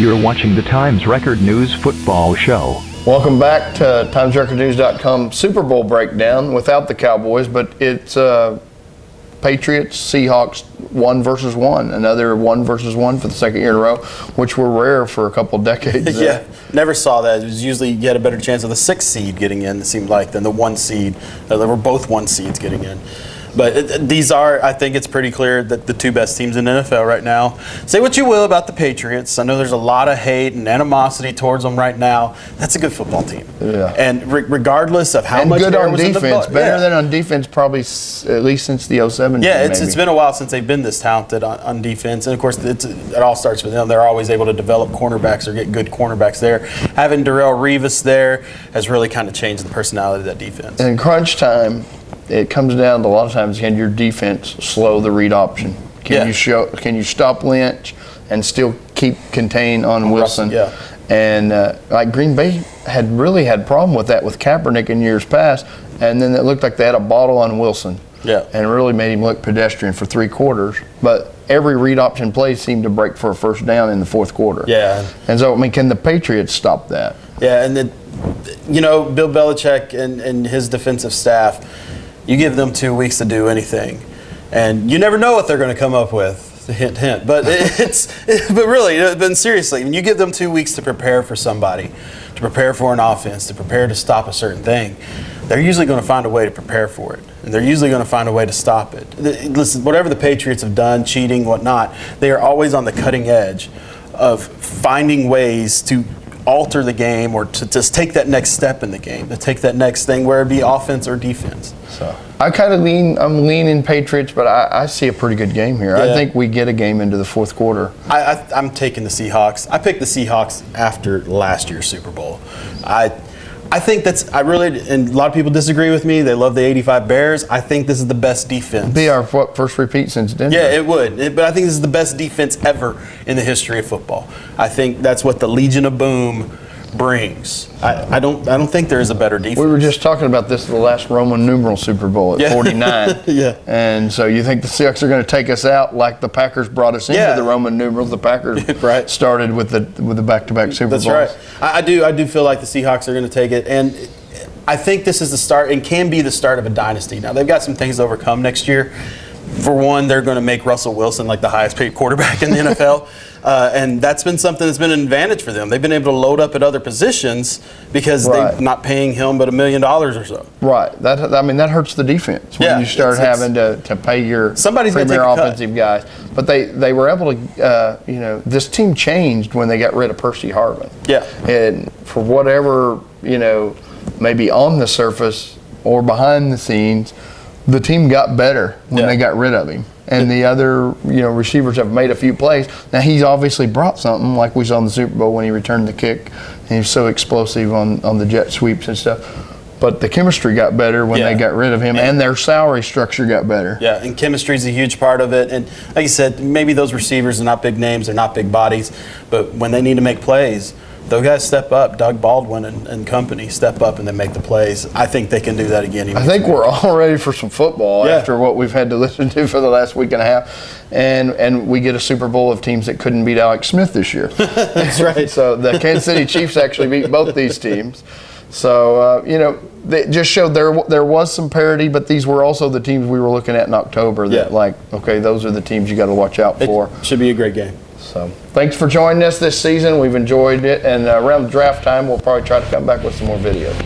You're watching the Times Record News Football Show. Welcome back to TimesRecordNews.com Super Bowl breakdown without the Cowboys, but it's Patriots, Seahawks 1 versus 1, another 1 versus 1 for the second year in a row, which were rare for a couple decades. Yeah, never saw that. It was usually you had a better chance of the 6th seed getting in, it seemed like, than the 1 seed. They were both 1 seeds getting in. But these are, I think it's pretty clear that the 2 best teams in the NFL right now. Say what you will about the Patriots. I know there's a lot of hate and animosity towards them right now. That's a good football team. Yeah. And regardless of how and much good there on was defense, in the better than on defense probably at least since the 07 Yeah, team, it's been a while since they've been this talented on defense. And, of course, it all starts with them. They're always able to develop cornerbacks or get good cornerbacks there. Having Darrelle Revis there has really kind of changed the personality of that defense. And in crunch time, it comes down to a lot of times, can your defense slow the read option? Can you stop Lynch and still keep contain on Wilson? Yeah. And like Green Bay had really had problem with that with Kaepernick in years past, and then it looked like they had a bottle on Wilson. Yeah. And really made him look pedestrian for 3 quarters. But every read option play seemed to break for a first down in the 4th quarter. Yeah. And so, I mean, can the Patriots stop that? Yeah, and then, Bill Belichick and his defensive staff, you give them 2 weeks to do anything, and you never know what they're going to come up with. Hint, hint. But but really, seriously, when you give them 2 weeks to prepare for somebody, to prepare for an offense, to prepare to stop a certain thing, they're usually going to find a way to prepare for it, and they're usually going to find a way to stop it. Listen, whatever the Patriots have done, cheating, whatnot, they are always on the cutting edge of finding ways to alter the game or to just take that next step in the game, to take that next thing, where it be offense or defense. So I'm leaning Patriots, but I see a pretty good game here. Yeah. I think we get a game into the 4th quarter. I'm taking the Seahawks. I picked the Seahawks after last year's Super Bowl. I think and a lot of people disagree with me. They love the 85 Bears. I think this is the best defense. Be our first repeat since Denver. Yeah, it would. But I think this is the best defense ever in the history of football. I think that's what the Legion of Boom brings. I don't think there is a better defense. We were just talking about this at the last Roman numeral Super Bowl at 49. Yeah. And so you think the Seahawks are going to take us out like the Packers brought us into the Roman numerals? The Packers started with the back-to-back Super Bowls. That's right. I do feel like the Seahawks are going to take it, and I think this is the start and can be the start of a dynasty. Now they've got some things to overcome next year. For one, they're going to make Russell Wilson like the highest paid quarterback in the NFL. And that's been something that's been an advantage for them. They've been able to load up at other positions because they're not paying him but $1 million or so. Right. That hurts the defense when you start having to pay your premier offensive guys. But they were able to, this team changed when they got rid of Percy Harvin. Yeah. And for whatever, maybe on the surface or behind the scenes, the team got better when they got rid of him. And the other, receivers have made a few plays. Now, he's obviously brought something, like we saw in the Super Bowl when he returned the kick. And he was so explosive on the jet sweeps and stuff. But the chemistry got better when they got rid of him, and their salary structure got better. Yeah, and chemistry is a huge part of it. And like you said, maybe those receivers are not big names, they're not big bodies, but when they need to make plays, those guys step up. Doug Baldwin and company step up and they make the plays. I think they can do that again. I think we're all ready for some football after what we've had to listen to for the last week and a half. And we get a Super Bowl of teams that couldn't beat Alex Smith this year. That's right. So the Kansas City Chiefs actually beat both these teams. So, they just showed there was some parity, but these were also the teams we were looking at in October that, those are the teams you got to watch out for. It should be a great game. So thanks for joining us this season. We've enjoyed it, and around draft time, we'll probably try to come back with some more videos.